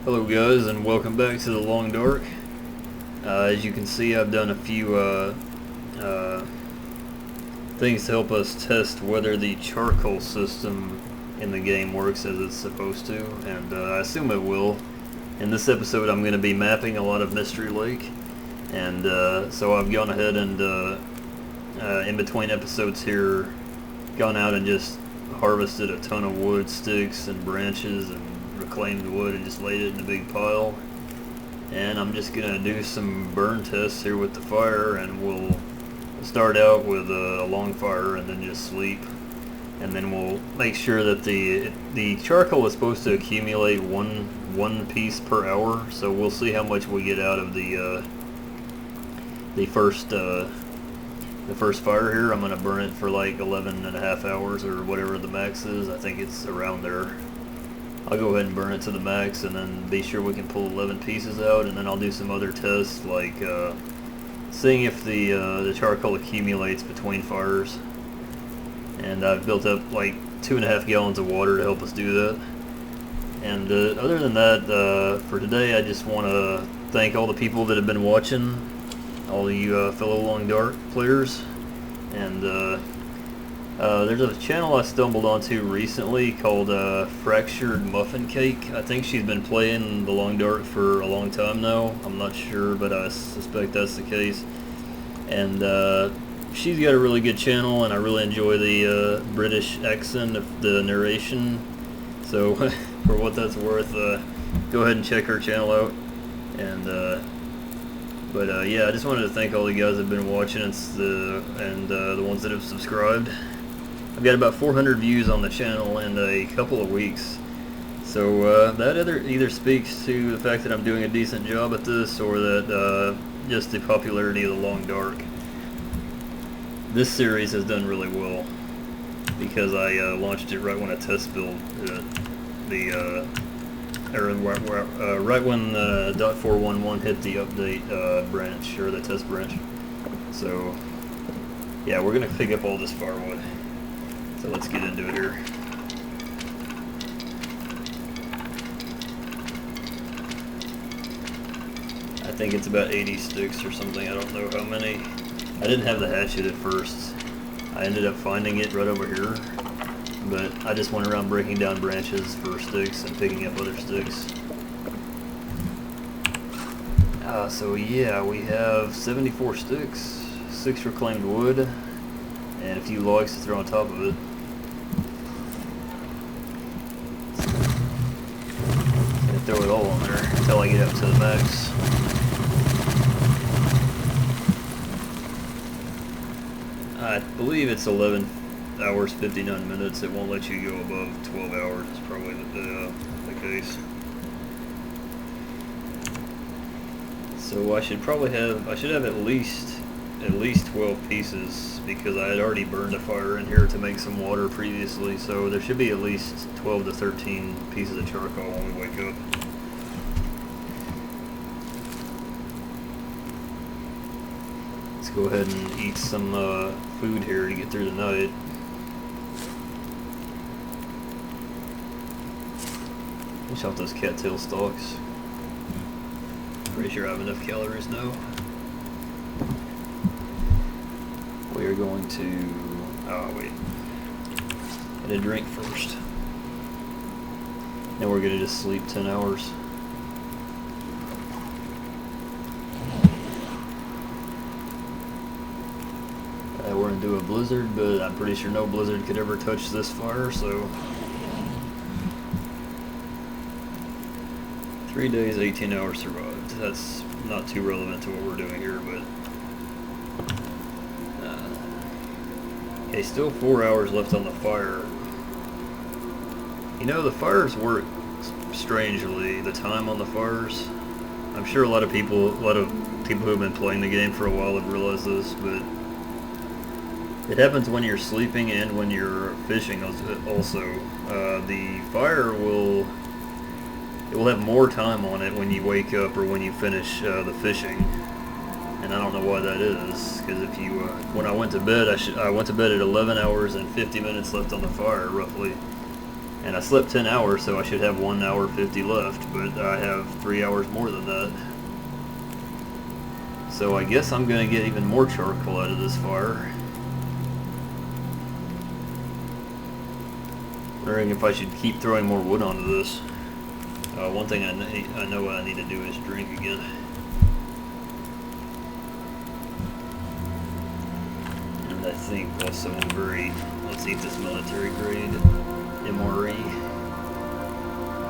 Hello guys, and welcome back to the Long Dark. As you can see, I've done a few things to help us test whether the charcoal system in the game works as it's supposed to, and I assume it will. In this episode I'm going to be mapping a lot of Mystery Lake, and so I've gone ahead and in between episodes here gone out and just harvested a ton of wood, sticks and branches and reclaimed wood and just laid it in a big pile. And I'm just gonna do some burn tests here with the fire, and we'll start out with a long fire and then just sleep, and then we'll make sure that the charcoal is supposed to accumulate one piece per hour, so we'll see how much we get out of the first fire here. I'm gonna burn it for like 11.5 hours or whatever the max is. I think it's around there. I'll go ahead and burn it to the max and then be sure we can pull 11 pieces out, and then I'll do some other tests like seeing if the charcoal accumulates between fires. And I've built up like 2.5 gallons of water to help us do that. And other than that, for today I just want to thank all the people that have been watching, all you fellow Long Dark players. And there's a channel I stumbled onto recently called Fractured Muffin Cake. I think she's been playing the Long Dark for a long time now. I'm not sure, but I suspect that's the case. And she's got a really good channel, and I really enjoy the British accent of the narration. So for what that's worth, go ahead and check her channel out. And yeah, I just wanted to thank all the guys that have been watching and the ones that have subscribed. I've got about 400 views on the channel in a couple of weeks, so that either speaks to the fact that I'm doing a decent job at this, or that just the popularity of the Long Dark. This series has done really well because I launched it right when a test build, right when 0.411 hit the update branch, or the test branch. So yeah, we're gonna pick up all this firewood. So let's get into it here. I think it's about 80 sticks or something. I don't know how many. I didn't have the hatchet at first. I ended up finding it right over here. But I just went around breaking down branches for sticks and picking up other sticks. So yeah, we have 74 sticks, 6 reclaimed wood, and a few logs to throw on top of it. Gonna throw it all on there until I get up to the max. I believe it's 11 hours 59 minutes. It won't let you go above 12 hours. It's probably the case. So I should have at least 12 pieces, because I had already burned a fire in here to make some water previously, so there should be at least 12 to 13 pieces of charcoal when we wake up. Let's go ahead and eat some food here to get through the night. Finish off those cattail stalks. Pretty sure I have enough calories now. We are going to... oh wait. Get a drink first. Then we're going to just sleep 10 hours. We're going to do a blizzard, but I'm pretty sure no blizzard could ever touch this fire, so... 3 days, 18 hours survived. That's not too relevant to what we're doing here, but... okay, still 4 hours left on the fire. You know, the fires work strangely, the time on the fires. I'm sure a lot of people who have been playing the game for a while have realized this, but it happens when you're sleeping and when you're fishing also. The fire will have more time on it when you wake up or when you finish the fishing. And I don't know why that is, because if you, when I went to bed, I went to bed at 11 hours and 50 minutes left on the fire, roughly. And I slept 10 hours, so I should have 1 hour 50 left, but I have 3 hours more than that. So I guess I'm going to get even more charcoal out of this fire. Wondering if I should keep throwing more wood onto this. One thing I know what I need to do is drink again. And I think also let's eat this military grade MRE.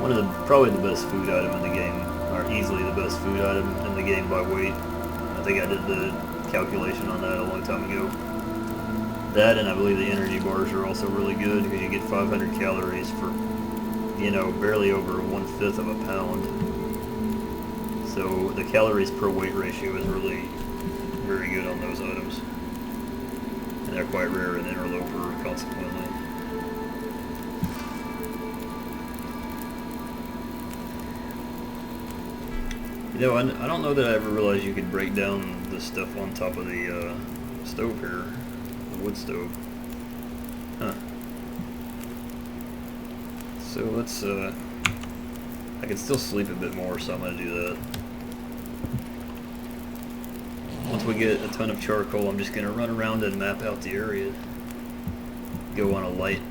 One of probably the best food item in the game, or easily the best food item in the game by weight. I think I did the calculation on that a long time ago. That, and I believe the energy bars are also really good because you get 500 calories for, you know, barely over 1/5 of a pound. So the calories per weight ratio is really very good on those items. And they're quite rare in interloper, consequently. You know, I don't know that I ever realized you could break down the stuff on top of the stove here, the wood stove. Huh. So let's, I can still sleep a bit more, so I'm going to do that. Once we get a ton of charcoal, I'm just going to run around and map out the area. Go on a light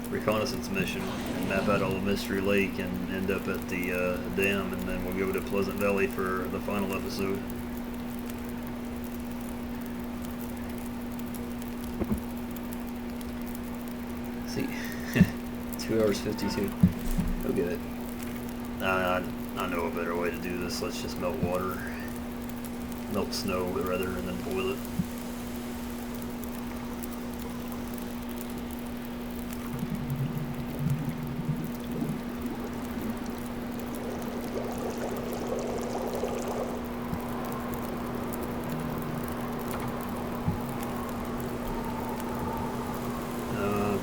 reconnaissance mission and map out all the Mystery Lake and end up at the dam, and then we'll go to Pleasant Valley for the final episode. See, 2 hours 52. Go get it. I know a better way to do this. Let's just melt water, melt snow rather, and then boil it.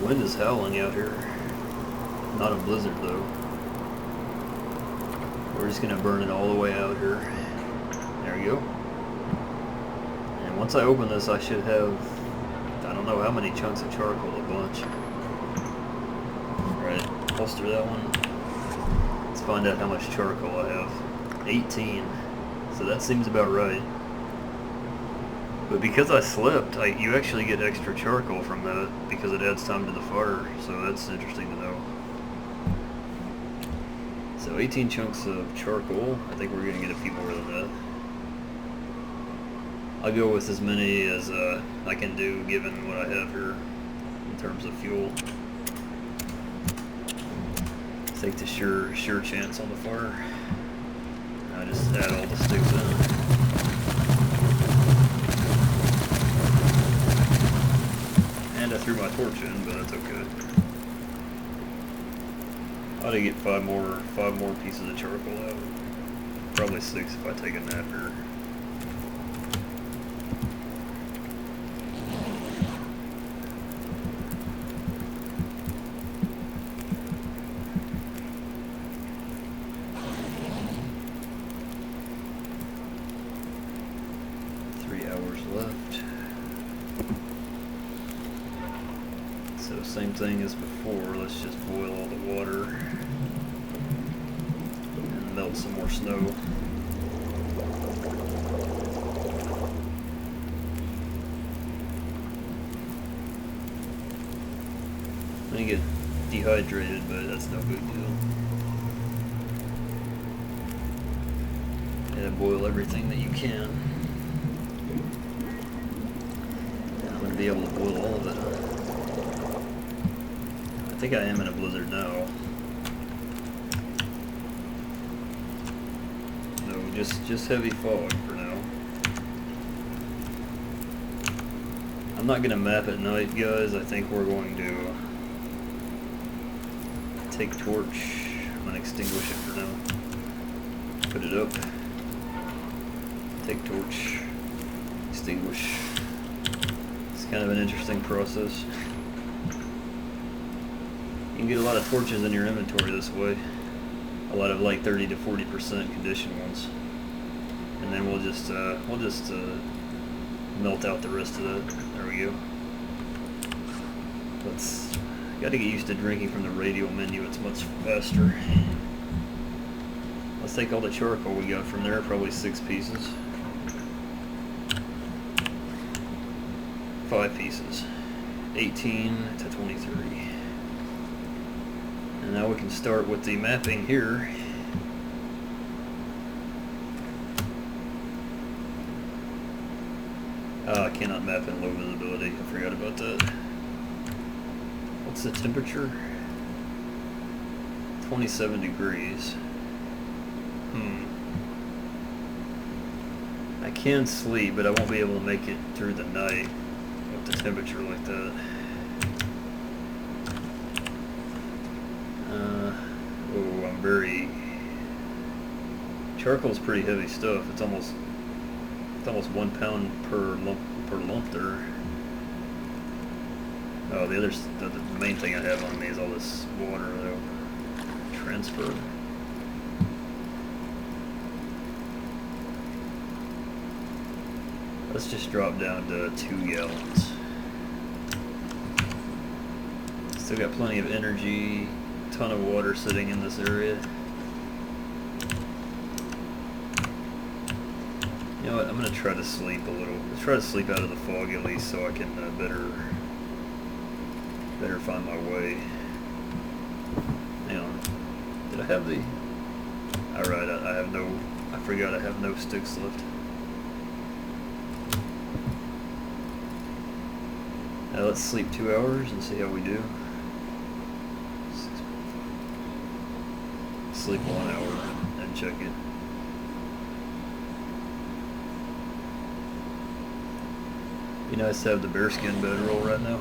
Wind is howling out here. Not a blizzard though. We're just gonna burn it all the way out here. There we go. And once I open this, I should have, I don't know how many chunks of charcoal, a bunch. Right, holster that one. Let's find out how much charcoal I have. 18. So that seems about right. But because I slept, you actually get extra charcoal from that because it adds time to the fire, so that's interesting to know. So 18 chunks of charcoal. I think we're going to get a few more than that. I'll go with as many as I can do given what I have here in terms of fuel. Take the sure chance on the fire. I just add all the sticks in. I threw my torch in, but that's okay. I ought to get five more pieces of charcoal out. Probably 6 if I take a nap here. Same thing as before, let's just boil all the water and melt some more snow. I'm gonna get dehydrated, but that's no big deal. Yeah, boil everything that you can. I'm gonna be able to boil all of it. I think I am in a blizzard now. No, just heavy fog for now. I'm not gonna map at night, guys. I think we're going to take torch. I'm gonna extinguish it for now. Put it up. Take torch. Extinguish. It's kind of an interesting process. You can get a lot of torches in your inventory this way. A lot of like 30 to 40% condition ones. And then we'll just melt out the rest of that. There we go. Let's Gotta get used to drinking from the radial menu, it's much faster. Let's take all the charcoal we got from there, probably 6 pieces. 5 pieces. 18 to 23. And now we can start with the mapping here. I cannot map in low visibility, I forgot about that. What's the temperature? 27 degrees. I can sleep, but I won't be able to make it through the night with the temperature like that. Oh, I'm very... Charcoal's pretty heavy stuff. It's almost 1 pound per lump there. Oh, the main thing I have on me is all this water though. Transfer. Let's just drop down to 2 gallons. Still got plenty of energy, ton of water sitting in this area. You know what, I'm going to try to sleep a little. Let's try to sleep out of the fog at least so I can better find my way. Hang on. Did I have the... Alright, I forgot I have no sticks left. Now let's sleep 2 hours and see how we do. Sleep 1 hour and check it. Be nice to have the bearskin bedroll right now.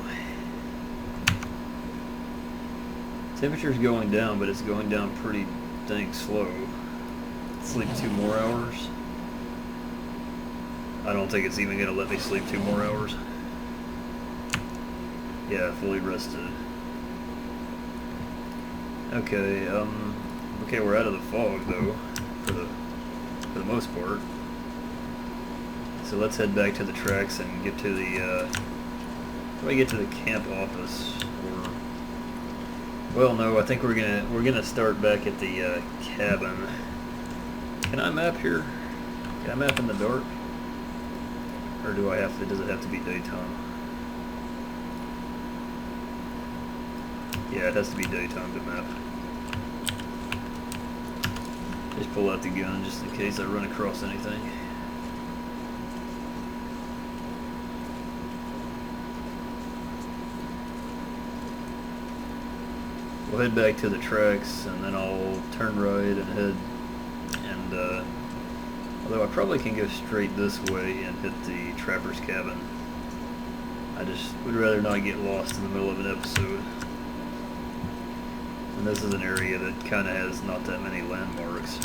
Temperature's going down, but it's going down pretty dang slow. Sleep 2 more hours. I don't think it's even gonna let me sleep 2 more hours. Yeah, fully rested. Okay, okay, we're out of the fog though, for the most part. So let's head back to the tracks and get to the, how do I get to the camp office? Or, well, no, I think we're gonna start back at the cabin. Can I map here? Can I map in the dark? Or do I have to? Does it have to be daytime? Yeah, it has to be daytime to map. Just pull out the gun just in case I run across anything. We'll head back to the tracks and then I'll turn right and head and although I probably can go straight this way and hit the trapper's cabin. I just would rather not get lost in the middle of an episode. And this is an area that kind of has not that many landmarks.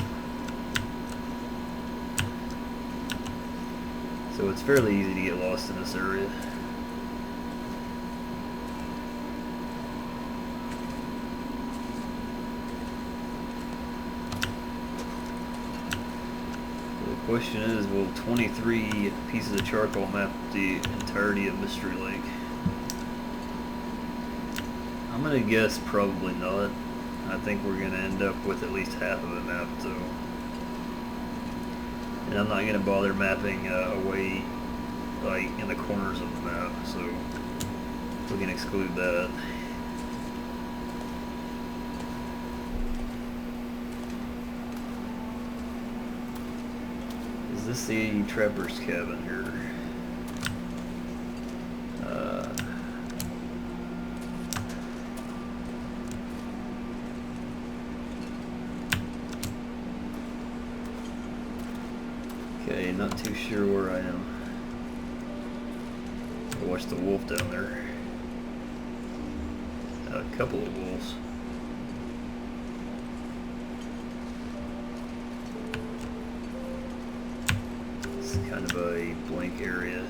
So it's fairly easy to get lost in this area. So the question is, will 23 pieces of charcoal map the entirety of Mystery Lake? I'm gonna guess probably not. I think we're gonna end up with at least half of it mapped though. And I'm not gonna bother mapping away like in the corners of the map, so we can exclude that. Is this the trapper's cabin here? Okay, not too sure where I am. I watched the wolf down there. A couple of wolves. It's kind of a blank area.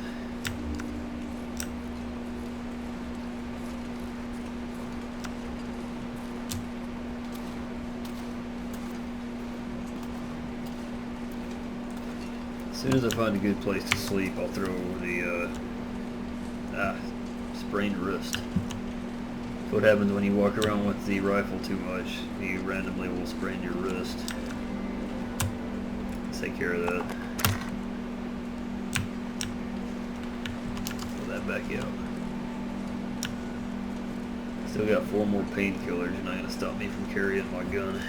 As soon as I find a good place to sleep, I'll throw the sprained wrist. What happens when you walk around with the rifle too much? You randomly will sprain your wrist. Let's take care of that. Pull that back out. Still got 4 more painkillers. You're not going to stop me from carrying my gun.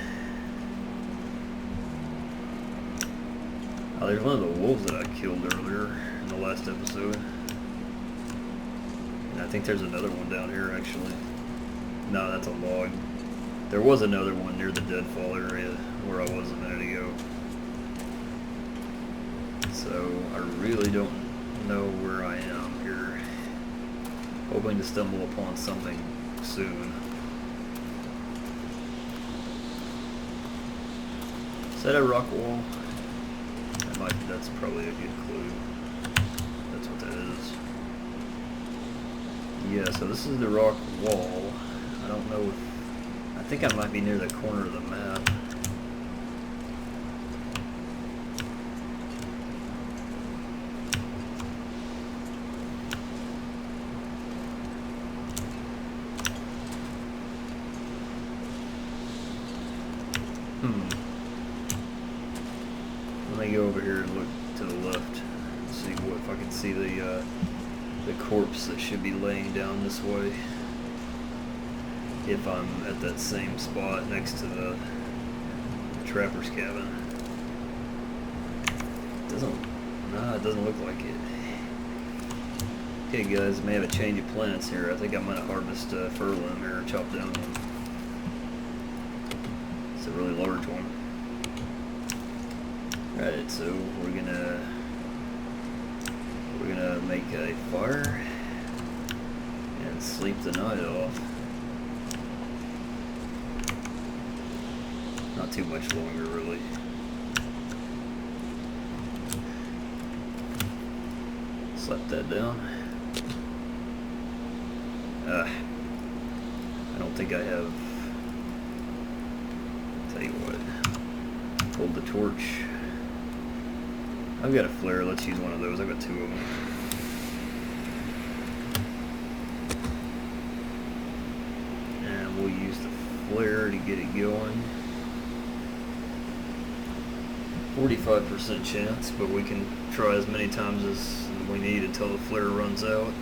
Oh, there's one of the wolves that I killed earlier in the last episode. And I think there's another one down here actually. No, that's a log. There was another one near the deadfall area where I was a minute ago. So I really don't know where I am here. Hoping to stumble upon something soon. Is that a rock wall? That's probably a good clue. That's what that is. Yeah, so this is the rock wall. I don't know if... I think I might be near the corner of the map. Let me go over here and look to the left. See what if I can see the corpse that should be laying down this way. If I'm at that same spot next to the trapper's cabin. Nah, it doesn't look like it. Okay guys, may have a change of plans here. I think I'm gonna harvest a fir limb here, chop down one. It's a really large one. Right, so we're gonna make a fire and sleep the night off. Not too much longer, really. Slap that down. I don't think I have. Tell you what. Hold the torch. I've got a flare. Let's use one of those. I've got 2 of them. And we'll use the flare to get it going. 45% chance, but we can try as many times as we need until the flare runs out.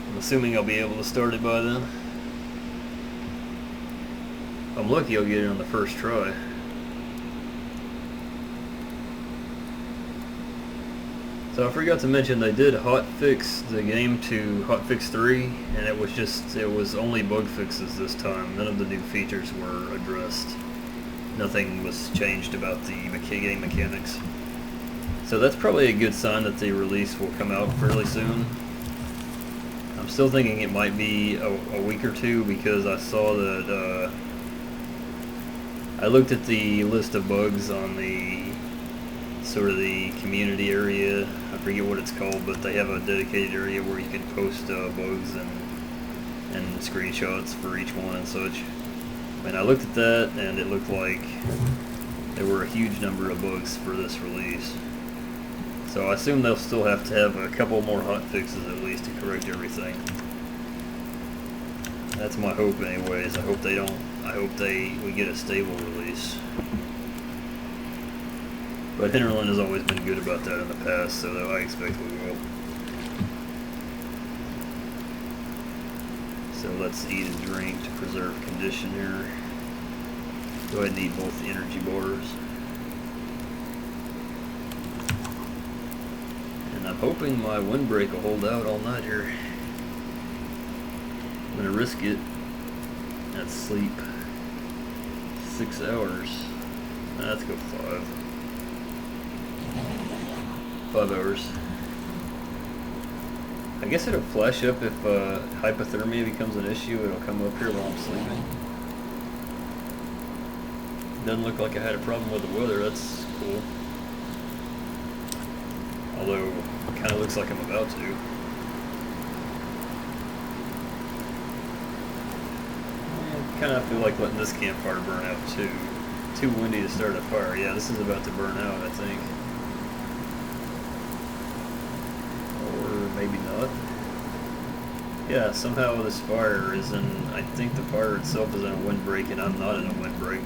I'm assuming I'll be able to start it by then. If I'm lucky, I'll get it on the first try. So I forgot to mention they did hotfix the game to hotfix 3, and it was only bug fixes this time. None of the new features were addressed. Nothing was changed about the game mechanics. So that's probably a good sign that the release will come out fairly soon. I'm still thinking it might be a week or 2 because I saw that I looked at the list of bugs on the sort of the community area. I forget what it's called, but they have a dedicated area where you can post bugs and screenshots for each one and such. And I looked at that, and it looked like there were a huge number of bugs for this release. So I assume they'll still have to have a couple more hot fixes at least to correct everything. That's my hope anyways. I hope we get a stable release. But Hinterland has always been good about that in the past, so I expect we will. So let's eat and drink to preserve condition here. Go ahead and eat both the energy bars. And I'm hoping my windbreak will hold out all night here. I'm gonna risk it. Let's sleep 6 hours. Let's go 5. 5 hours. I guess it'll flash up if hypothermia becomes an issue. It'll come up here while I'm sleeping. Doesn't look like I had a problem with the weather. That's cool. Although, it kind of looks like I'm about to. I kind of feel like letting this campfire burn out too. Too windy to start a fire. Yeah, this is about to burn out, I think. Maybe not. Yeah, somehow this fire is in, I think the fire itself is in a windbreak and I'm not in a windbreak.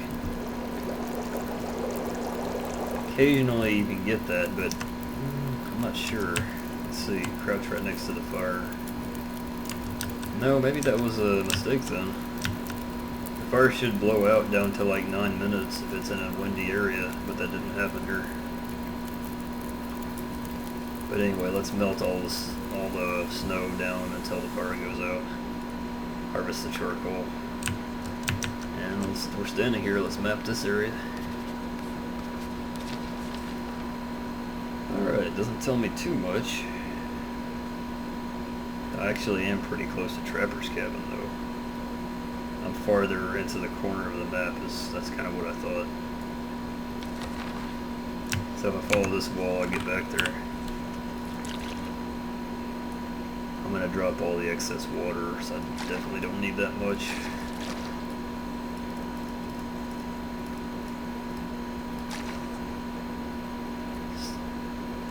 Occasionally you can get that, but I'm not sure. Let's see, crouch right next to the fire. No, maybe that was a mistake then. The fire should blow out down to like 9 minutes if it's in a windy area, but that didn't happen here. But anyway, let's melt all the snow down until the fire goes out. Harvest the charcoal. And we're standing here, let's map this area. Alright, it doesn't tell me too much. I actually am pretty close to Trapper's Cabin though. I'm farther into the corner of the map, that's kind of what I thought. So if I follow this wall, I'll get back there. I'm going to drop all the excess water, so I definitely don't need that much.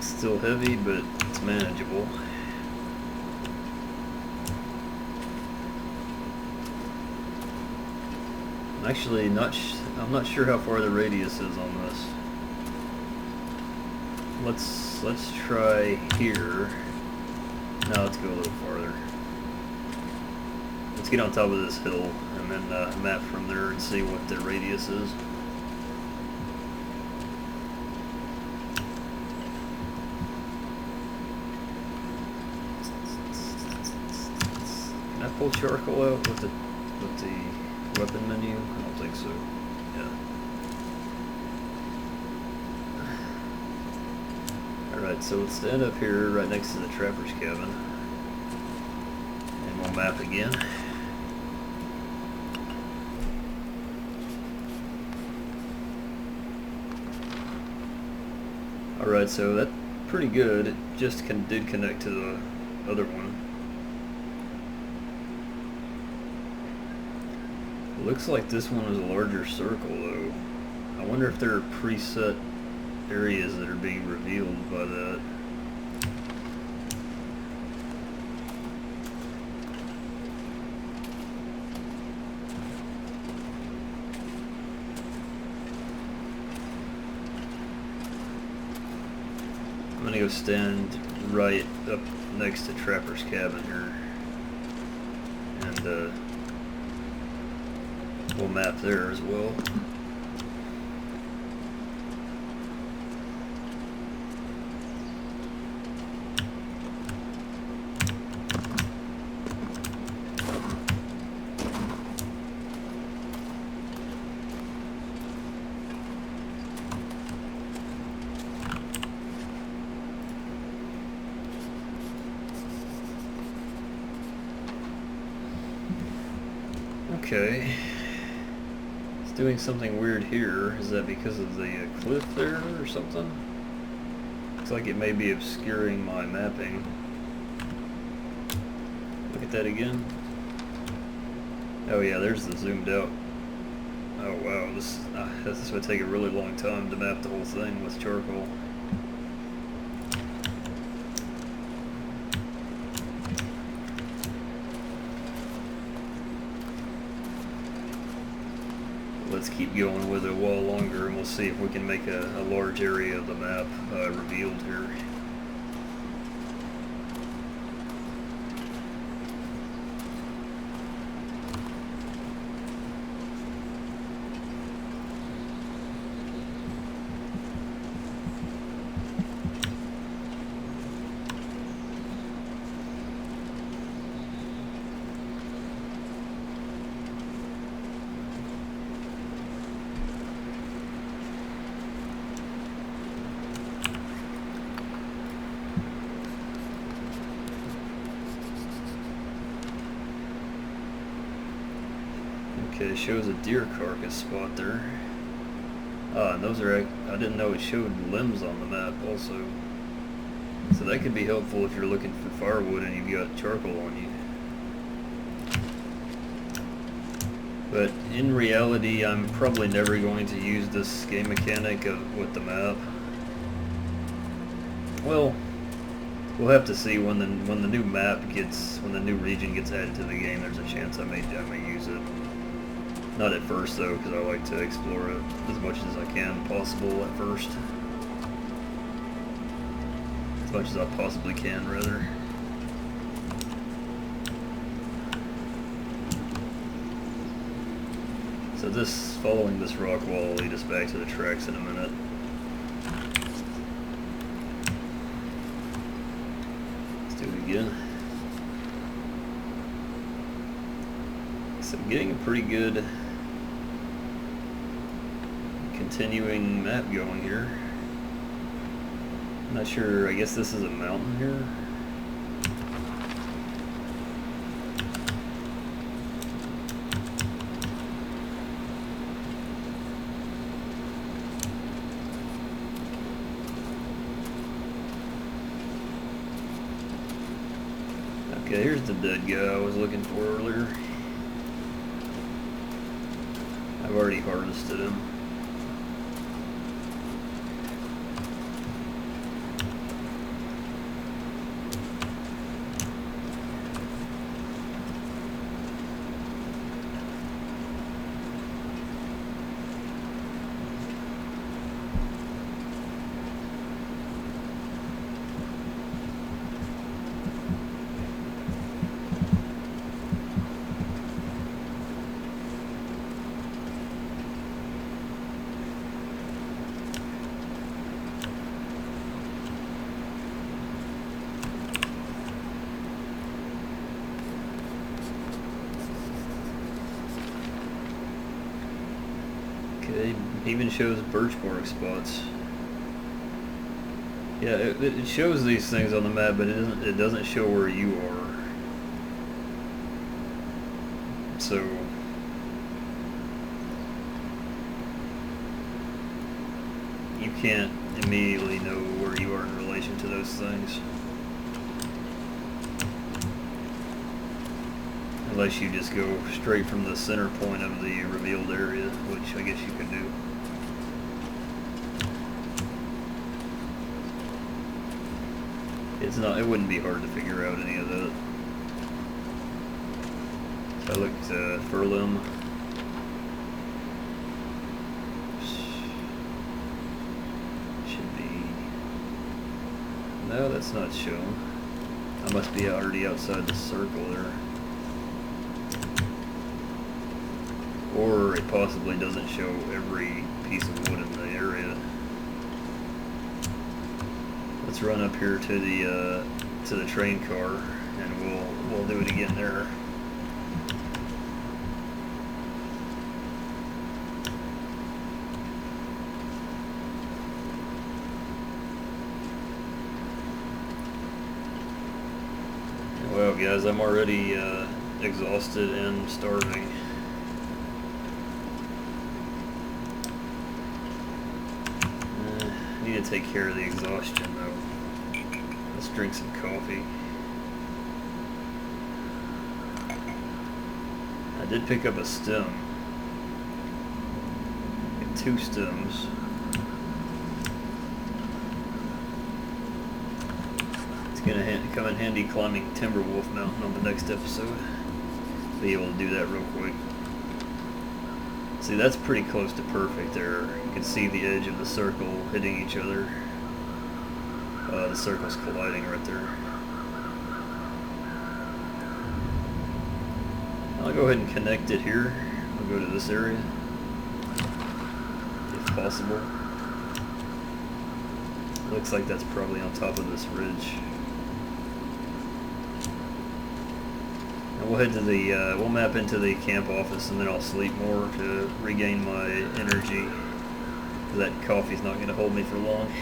Still heavy, but it's manageable. I'm actually I'm not sure how far the radius is on this. Let's try here. Now let's go a little farther. Let's get on top of this hill and then map from there and see what the radius is. Can I pull charcoal out with the weapon menu? I don't think so. Yeah. Alright, so let's stand up here right next to the Trapper's Cabin. And we'll map again. Alright, so that's pretty good. It just did connect to the other one. It looks like this one is a larger circle though. I wonder if there are preset areas that are being revealed by that. I'm gonna go stand right up next to Trapper's Cabin here, and we'll map there as well. Okay, it's doing something weird here. Is that because of the cliff there or something? Looks like it may be obscuring my mapping. Look at that again. Oh yeah, there's the zoomed out. Oh wow, this would take a really long time to map the whole thing with charcoal. Let's keep going with it a while longer and we'll see if we can make a large area of the map revealed here. Okay, it shows a deer carcass spot there. Ah, and those are, I didn't know it showed limbs on the map also. So that could be helpful if you're looking for firewood and you've got charcoal on you. But in reality, I'm probably never going to use this game mechanic with the map. Well, We'll have to see when the new when the new region gets added to the game. There's a chance I may use it. Not at first though, because I like to explore it as much as I can possible at first. As much as I possibly can, rather. So following this rock wall will lead us back to the tracks in a minute. Let's do it again. So I'm getting a pretty good continuing map going here. I'm not sure, I guess this is a mountain here. Okay, here's the dead guy I was looking for earlier. I've already harvested him. It even shows birch bark spots. Yeah, it shows these things on the map, but it doesn't show where you are. So you can't immediately know where you are in relation to those things. Unless you just go straight from the center point of the revealed area, which I guess you could do. It wouldn't be hard to figure out any of that. So I looked Furlim. Should be. No, that's not shown. I must be already outside the circle there. Or it possibly doesn't show every piece of wood in the area. Let's run up here to the train car, and we'll do it again there. Well, guys, I'm already exhausted and starving. Need to take care of the exhaustion though. Let's drink some coffee. I did pick up a stem. Got 2 stems. It's gonna come in handy climbing Timberwolf Mountain on the next episode. Be able to do that real quick. See, that's pretty close to perfect there. You can see the edge of the circle hitting each other. The circles colliding right there. I'll go ahead and connect it here. I'll go to this area, if possible. Looks like that's probably on top of this ridge. And we'll head to the, we'll map into the camp office, and then I'll sleep more to regain my energy. That coffee's not going to hold me for long.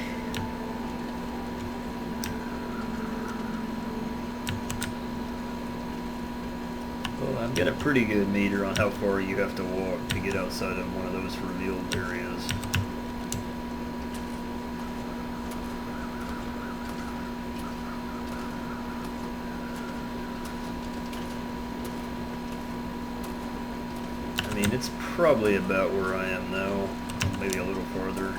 Well, I've got a pretty good meter on how far you have to walk to get outside of one of those revealed areas. I mean, it's probably about where I am now, maybe a little farther.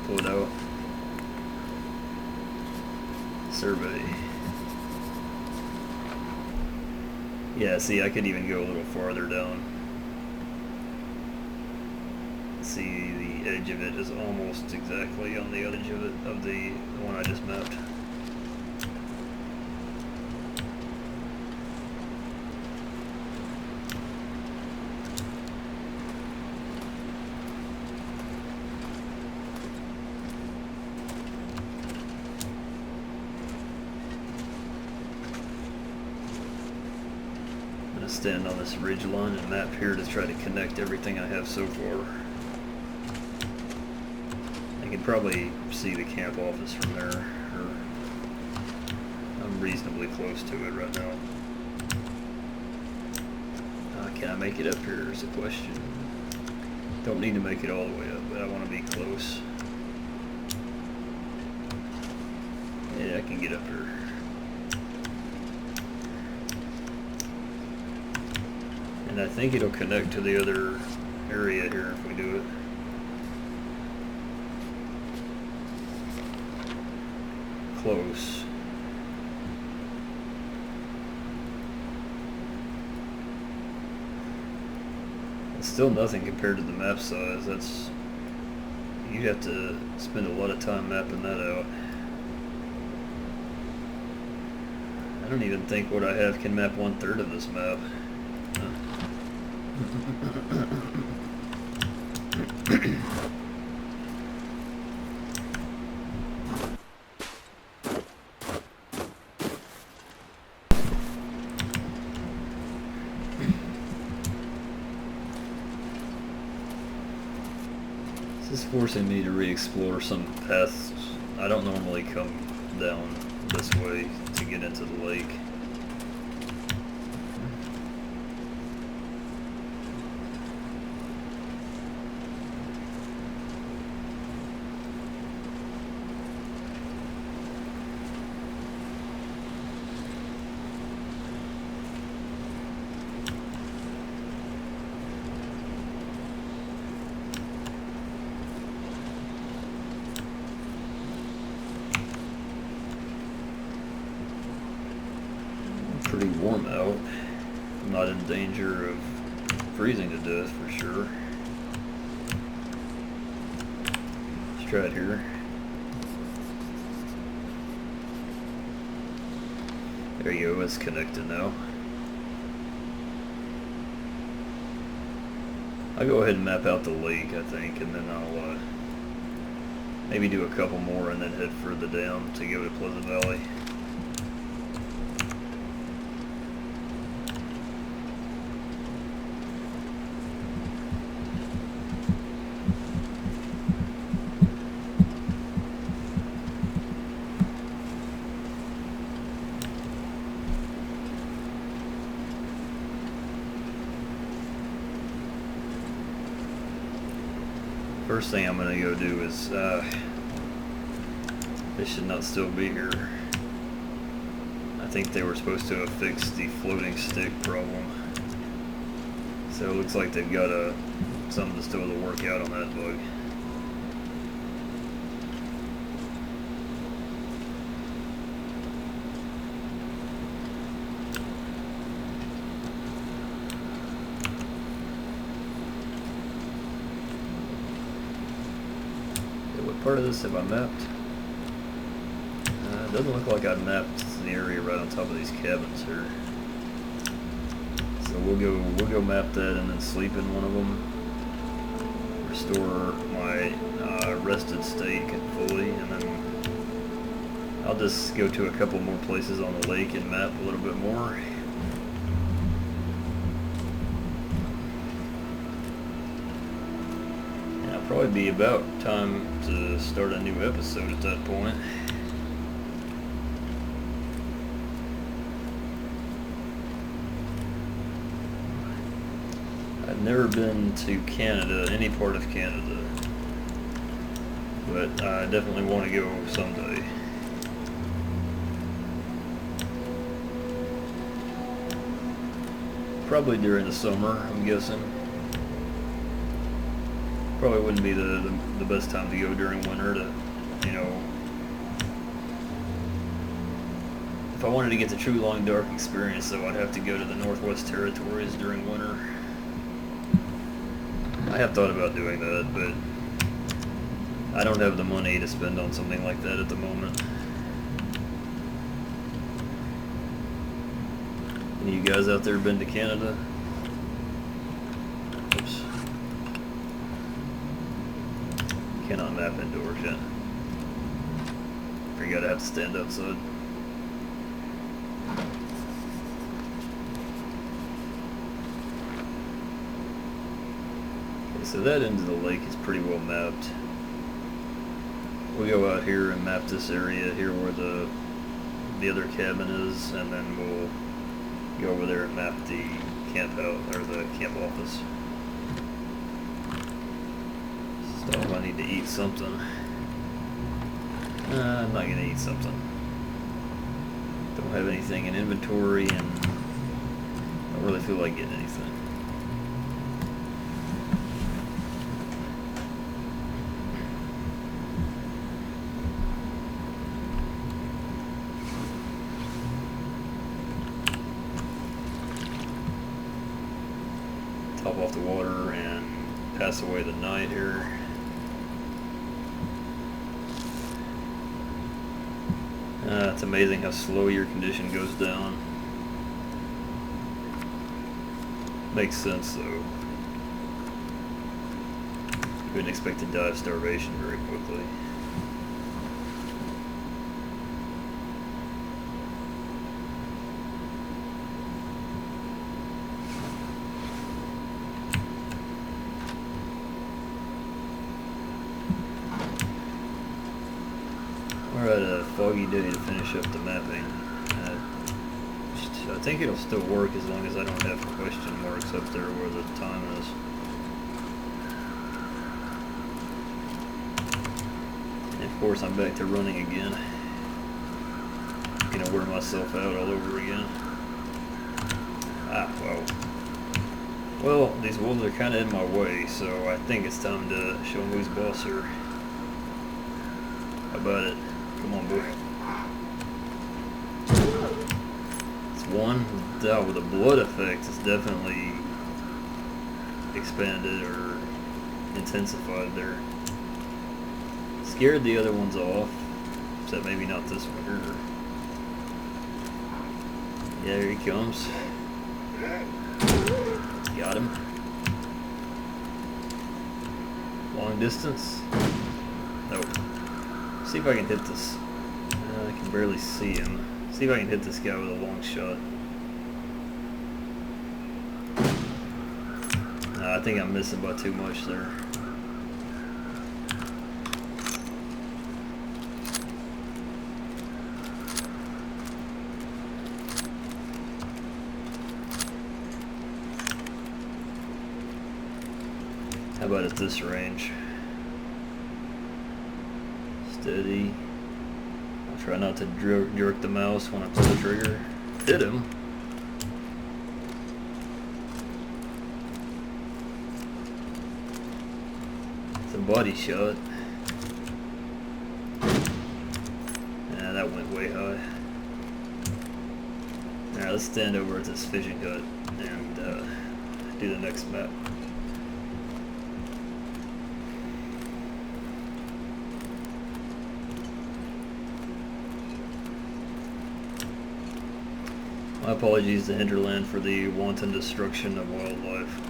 Pull it out. survey. Yeah, see, I could even go a little farther down. See, the edge of it is almost exactly on the edge of it, of the one I just mapped. I'm going to stand on this ridge line and map here to try to connect everything I have so far. I can probably see the camp office from there, or I'm reasonably close to it right now. Can I make it up here is a question. Don't need to make it all the way up, but I want to be close. Yeah, I can get up here. And I think it'll connect to the other area here if we do it. Close. It's still nothing compared to the map size. That's, you have to spend a lot of time mapping that out. I don't even think what I have can map 1/3 of this map. This is forcing me to re-explore some paths. I don't normally come down this way to get into the lake. Pretty warm out. I'm not in danger of freezing to death for sure. Let's try it here. There you go, it's connected now. I'll go ahead and map out the lake, I think, and then I'll maybe do a couple more and then head further down to go to Pleasant Valley. First thing I'm going to go do is, they should not still be here. I think they were supposed to have fixed the floating stick problem. So it looks like they've got something still to work out on that bug. Part of this have I mapped? It doesn't look like I mapped the area right on top of these cabins here. So we'll go map that and then sleep in one of them. Restore my rested state fully, and then I'll just go to a couple more places on the lake and map a little bit more. Probably be about time to start a new episode at that point. I've never been to Canada, any part of Canada, but I definitely want to go someday. Probably during the summer, I'm guessing. Probably wouldn't be the best time to go during winter to, you know, If I wanted to get the true long dark experience, though, I'd have to go to the Northwest Territories during winter. I have thought about doing that, but I don't have the money to spend on something like that at the moment. Any of you guys out there been to Canada? Oops. Cannot map indoors yet. Forgot I have to stand outside. Okay, so that end of the lake is pretty well mapped. We'll go out here and map this area here where the other cabin is, and then we'll go over there and map the camp out, or the camp office. So I need to eat something. I'm not gonna eat something. Don't have anything in inventory, and don't really feel like getting anything. Top off the water and pass away the night here. It's amazing how slow your condition goes down. Makes sense though. Couldn't expect to die of starvation very quickly. We're at a foggy day to finish up the mapping. I think it'll still work as long as I don't have question marks up there where the time is. And of course I'm back to running again. Gonna wear myself out all over again. Wow. Well, these wolves are kinda in my way, so I think it's time to show them who's boss here. How about it? Come on, boy. It's one. With the blood effect, it's definitely expanded or intensified there. Scared the other ones off, except maybe not this one here. Yeah, here he comes. Got him. Long distance. Nope. See if I can hit this. I can barely see him. See if I can hit this guy with a long shot. I think I'm missing by too much there. How about at this range? Steady. I'll try not to jerk the mouse when I pull the trigger. Hit him. It's a body shot. Yeah, that went way high. Alright, let's stand over at this fishing hut and do the next map. My apologies to Hinterland for the wanton destruction of wildlife.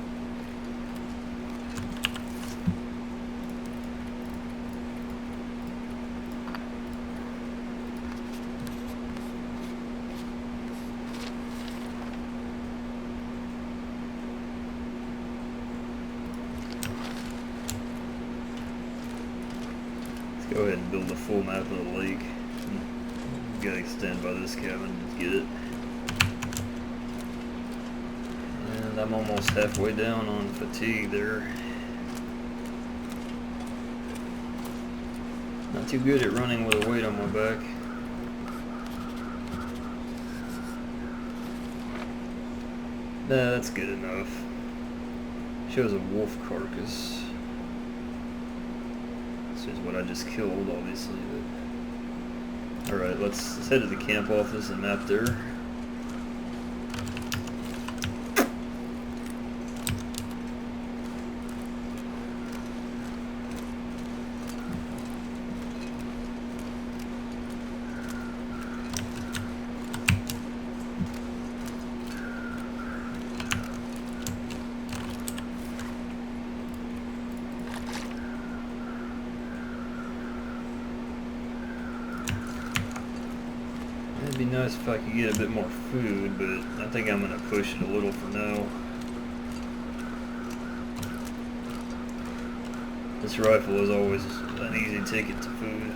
Let's go ahead and build a full map of the lake. Gotta stand by this cabin to get it. And I'm almost halfway down on fatigue there. Not too good at running with a weight on my back. Nah, that's good enough. Shows a wolf carcass. This is what I just killed, obviously. But Alright, let's head to the camp office and map there. It'd be nice if I could get a bit more food, but I think I'm going to push it a little for now. This rifle is always an easy ticket to food.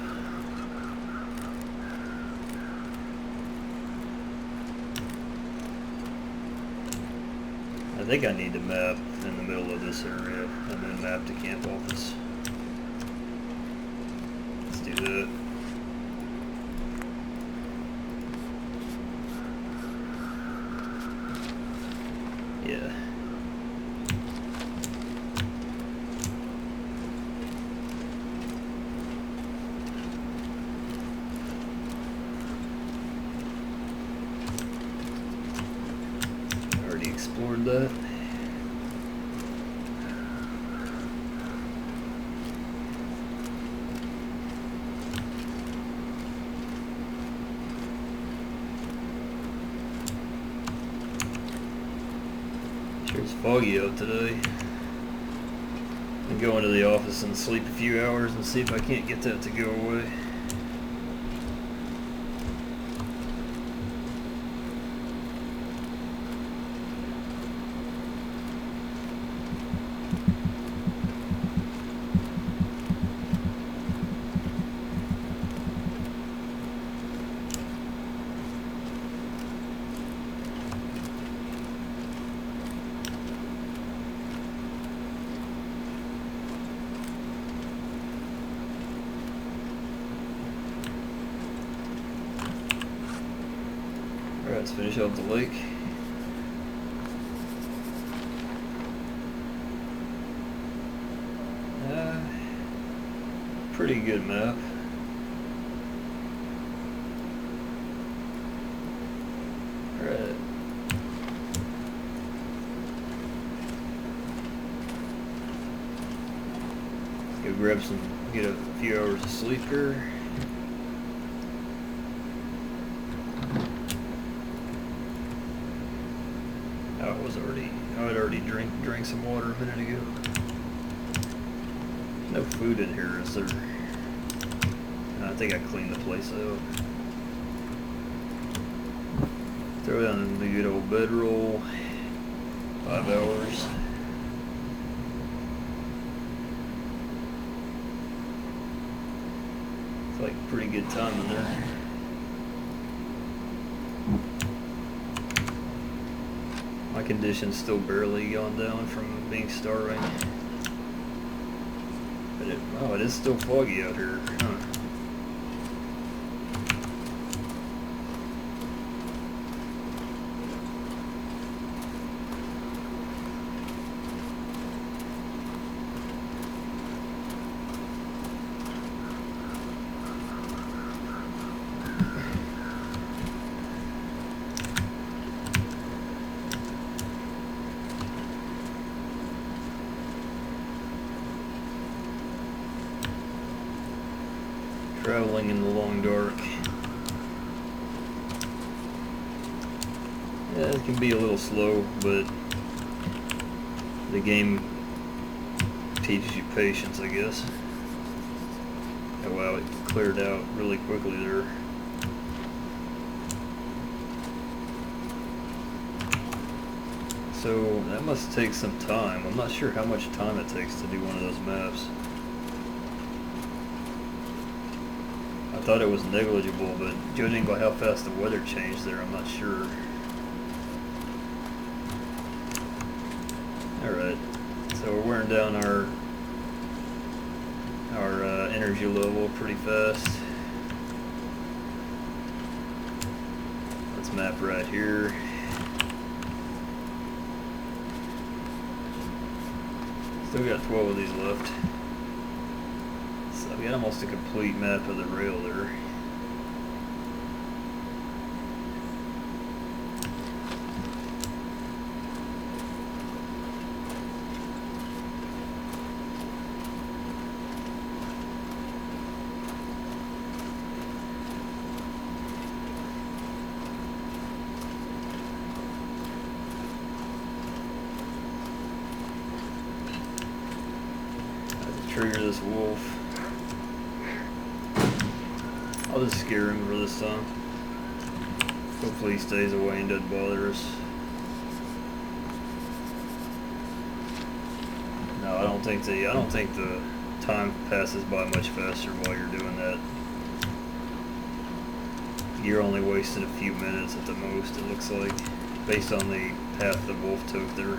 I think I need to map in the middle of this area and then map to camp office. Let's do that. Yeah. Already explored that. Sure it's foggy out today. I'm going to the office and sleep a few hours and see if I can't get that to go away. Alright, let's finish off the lake. Pretty good map. Alright. Let's go grab some, get a few hours of sleep here. I had already drank some water a minute ago. No food in here, is there? I think I cleaned the place out. Throw down the good old bedroll. 5 hours. It's like a pretty good time in there. My condition's still barely gone down from being starving. But it is still foggy out here. Huh. Traveling in the long dark. Yeah, it can be a little slow, but the game teaches you patience, I guess. Oh wow, it cleared out really quickly there. So that must take some time. I'm not sure how much time it takes to do one of those maps. I thought it was negligible, but judging by how fast the weather changed there, I'm not sure. Alright, so we're wearing down our energy level pretty fast. Let's map right here. Still got 12 of these left. So we got almost a complete map of the rail there. trigger this wolf. I'll just scare him for this time. Hopefully he stays away and doesn't bother us. No, I don't think the time passes by much faster while you're doing that. You're only wasting a few minutes at the most, it looks like, based on the path the wolf took there.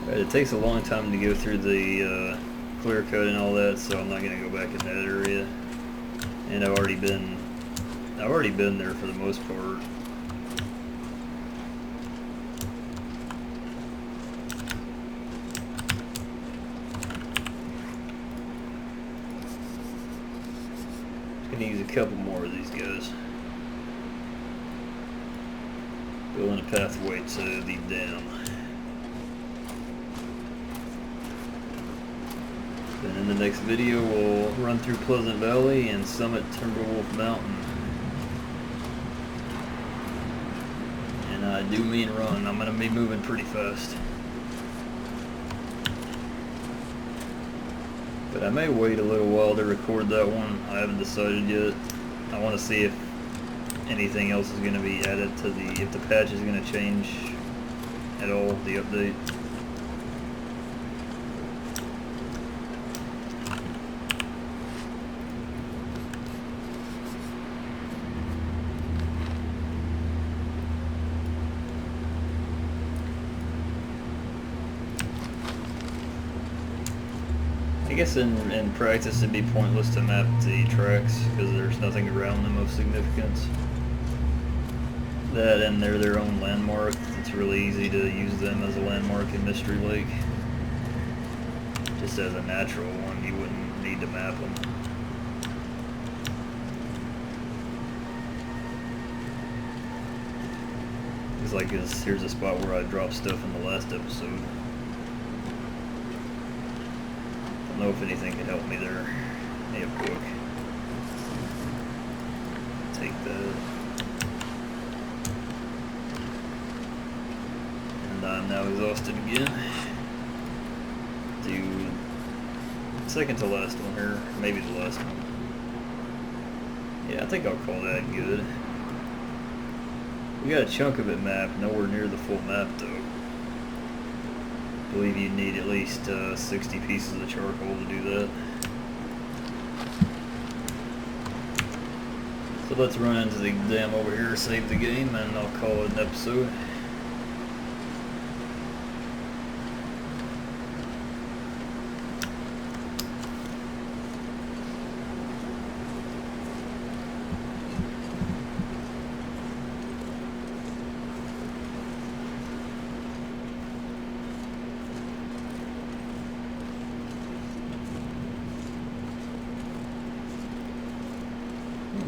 Right, it takes a long time to go through the clear cut and all that, so I'm not going to go back in that area. And I've already been there for the most part. Gonna use a couple more of these guys. Building a pathway to the dam. Then in the next video we'll run through Pleasant Valley and summit Timberwolf Mountain. And I do mean run, I'm gonna be moving pretty fast. But I may wait a little while to record that one. I haven't decided yet. I want to see if anything else is going to be added to if the patch is going to change at all, the update. I guess in practice it'd be pointless to map the tracks because there's nothing around them of significance. That and they're their own landmark. It's really easy to use them as a landmark in Mystery Lake. Just as a natural one, you wouldn't need to map them. It's like here's a spot where I dropped stuff in the last episode. I don't know if anything can help me there. Hey, a book. Take that. And I'm now exhausted again. Do second to last one here, maybe the last one. Yeah, I think I'll call that good. We got a chunk of it mapped, nowhere near the full map though. I believe you need at least 60 pieces of charcoal to do that. So let's run into the dam over here, save the game, and I'll call it an episode.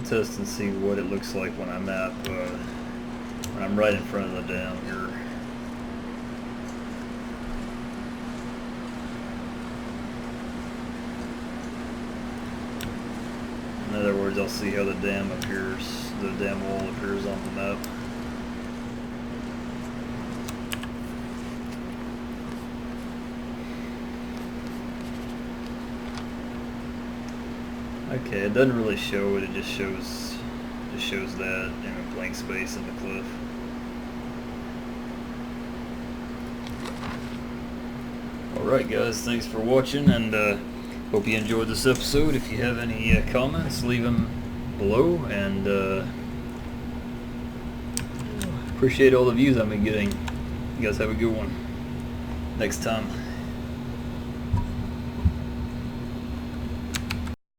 Test and see what it looks like when I map, when I'm right in front of the dam here. In other words, I'll see how the dam appears, the dam wall appears on the map. Okay, it doesn't really show it, it just shows that in a blank space in the cliff. Alright guys, thanks for watching, and hope you enjoyed this episode. If you have any comments, leave them below, and appreciate all the views I've been getting. You guys have a good one. Next time.